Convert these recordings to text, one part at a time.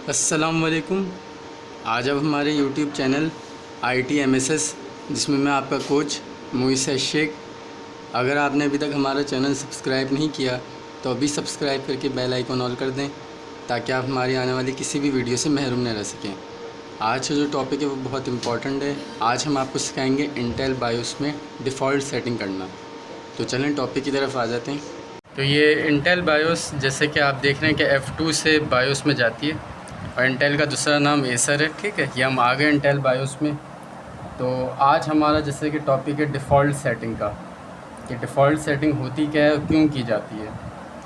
अस्सलाम वालेकुम। आज अब हमारे यूट्यूब चैनल ITMSS, जिसमें मैं आपका कोच मुइस शेख। अगर आपने अभी तक हमारा चैनल सब्सक्राइब नहीं किया तो अभी सब्सक्राइब करके बेल आइकन ऑल कर दें, ताकि आप हमारी आने वाली किसी भी वीडियो से महरूम न रह सकें। आज का जो टॉपिक है वो बहुत इम्पॉर्टेंट है। आज हम आपको सिखाएंगे इंटेल बायोस में डिफ़ॉल्ट सेटिंग करना। तो चलें टॉपिक की तरफ आ जाते हैं। तो ये इंटेल बायोस, जैसे कि आप देख रहे हैं कि F2 से बायोस में जाती है और इंटेल का दूसरा नाम एसर है। ठीक है, ये हम आ गए इंटेल बायोस में। तो आज हमारा जैसे कि टॉपिक है डिफ़ॉल्ट सेटिंग का, कि डिफ़ॉल्ट सेटिंग होती क्या है, क्यों की जाती है,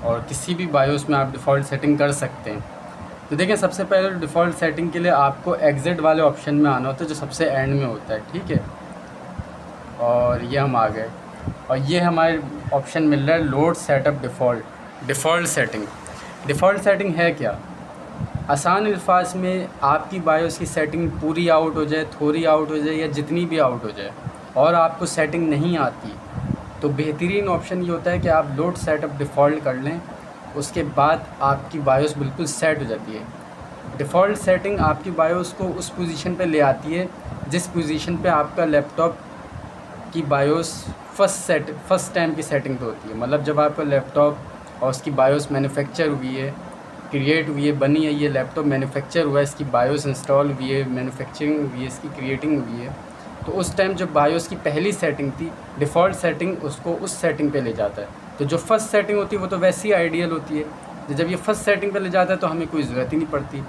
और किसी भी बायोस में आप डिफ़ॉल्ट सेटिंग कर सकते हैं। तो देखिए, सबसे पहले डिफ़ॉल्ट सेटिंग के लिए आपको एग्ज़िट वाले ऑप्शन में आना होता है, जो सबसे एंड में होता है। ठीक है, और ये हम आ गए और ये हमारे ऑप्शन मिल रहा है load setup default setting. Default setting है क्या? आसान अल्फाज में आपकी बायोस की सेटिंग पूरी आउट हो जाए, थोड़ी आउट हो जाए, या जितनी भी आउट हो जाए और आपको सेटिंग नहीं आती, तो बेहतरीन ऑप्शन ये होता है कि आप लोड सेटअप डिफ़ॉल्ट कर लें। उसके बाद आपकी बायोस बिल्कुल सेट हो जाती है। डिफ़ॉल्ट सेटिंग आपकी बायोस को उस पोजीशन पे ले आती है जिस पोजीशन पे आपका लैपटॉप की बायोस फर्स्ट टाइम की सेटिंग पे होती है। मतलब जब आपका लैपटॉप और उसकी बायोस मैन्युफैक्चर हुई है, क्रिएट हुई है, बनी है, ये लैपटॉप मैन्युफैक्चर हुआ है, इसकी बायोस इंस्टॉल हुई है, मैन्युफैक्चरिंग हुई है, इसकी क्रिएटिंग हुई है, तो उस टाइम जो बायोस की पहली सेटिंग थी, डिफ़ॉल्ट सेटिंग उसको उस सेटिंग पे ले जाता है। तो जो फर्स्ट सेटिंग होती है वो तो वैसी ही आइडियल होती है। तो जब ये फर्स्ट सेटिंग पे ले जाता है तो हमें कोई ज़रूरत ही नहीं पड़ती।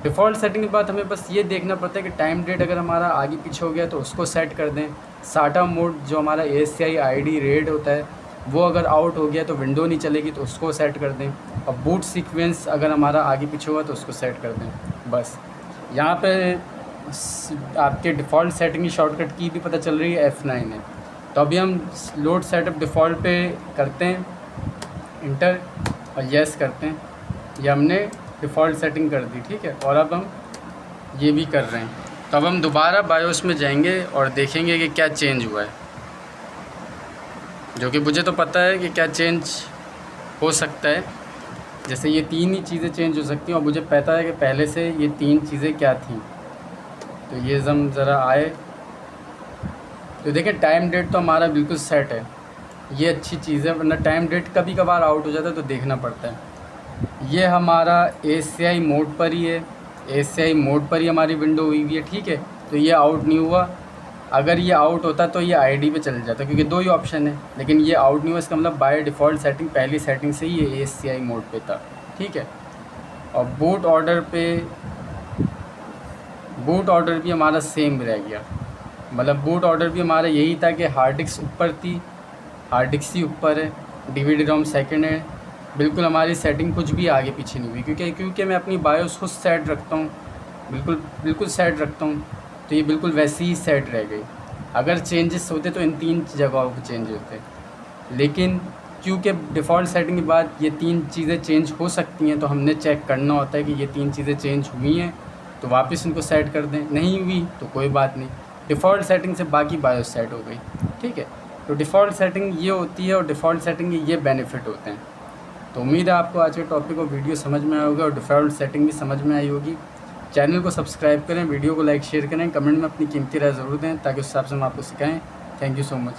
डिफ़ॉल्ट सेटिंग के बाद हमें बस ये देखना पड़ता है कि टाइम डेट अगर हमारा आगे पीछे हो गया तो उसको सेट कर दें। साटा मोड जो हमारा ASCII ID रेड होता है वो अगर आउट हो गया तो विंडो नहीं चलेगी, तो उसको सेट कर दें। और बूट सीक्वेंस अगर हमारा आगे पीछे हुआ तो उसको सेट कर दें। बस यहाँ पे आपके डिफ़ॉल्ट सेटिंग की शॉर्टकट की भी पता चल रही है, F9 है। तो अभी हम लोड सेटअप डिफ़ॉल्ट पे करते हैं इंटर और येस करते हैं। ये हमने डिफ़ॉल्ट सेटिंग कर दी। ठीक है, और अब हम ये भी कर रहे हैं। तो अब हम दोबारा बायोस में जाएंगे और देखेंगे कि क्या चेंज हुआ है, जो कि मुझे तो पता है कि क्या चेंज हो सकता है। जैसे ये तीन ही चीज़ें चेंज हो सकती हैं और मुझे पता है कि पहले से ये तीन चीज़ें क्या थीं। तो ये हम ज़रा आए तो देखें, टाइम डेट तो हमारा बिल्कुल सेट है, ये अच्छी चीज़ है, वरना टाइम डेट कभी कभार आउट हो जाता है तो देखना पड़ता है। ये हमारा ASCII मोड पर ही है, ASCII मोड पर ही हमारी विंडो हुई हुई है। ठीक है, तो ये आउट नहीं हुआ। अगर ये आउट होता तो ये ID पे चल जाता, क्योंकि दो ही ऑप्शन है, लेकिन ये आउट नहीं हुआ। इसका मतलब बाय डिफ़ॉल्ट सेटिंग पहली सेटिंग से ही ये ASCII मोड पे था। ठीक है, और बूट ऑर्डर भी हमारा सेम रह गया। मतलब बूट ऑर्डर भी हमारा यही था कि हार्ड डिस्क ऊपर थी, हार्ड डिस्क ही ऊपर है, DVD रोम सेकंड है। बिल्कुल हमारी सेटिंग कुछ भी आगे पीछे नहीं हुई, क्योंकि मैं अपनी बायोस खुद सेट रखता हूँ, बिल्कुल सेट रखता हूँ। तो ये बिल्कुल वैसी ही सेट रह गई। अगर चेंजेस होते तो इन तीन जगहों पर चेंज होते, लेकिन क्योंकि डिफ़ॉल्ट सेटिंग के बाद ये तीन चीज़ें चेंज हो सकती हैं, तो हमने चेक करना होता है कि ये तीन चीज़ें चेंज हुई हैं तो वापस इनको सेट कर दें, नहीं हुई तो कोई बात नहीं, डिफ़ॉल्ट सेटिंग से बाकी बायोस सेट हो गई। ठीक है, तो डिफ़ॉल्ट सेटिंग ये होती है और डिफ़ॉल्ट सेटिंग के ये बेनिफिट होते हैं। तो उम्मीद है आपको आज के टॉपिक और वीडियो समझ में आया होगा और डिफ़ॉल्ट सेटिंग भी समझ में आई होगी। चैनल को सब्सक्राइब करें, वीडियो को लाइक शेयर करें, कमेंट में अपनी कीमती राय ज़रूर दें, ताकि उस हिसाब से हम आपको सिखाएँ। Thank you so much.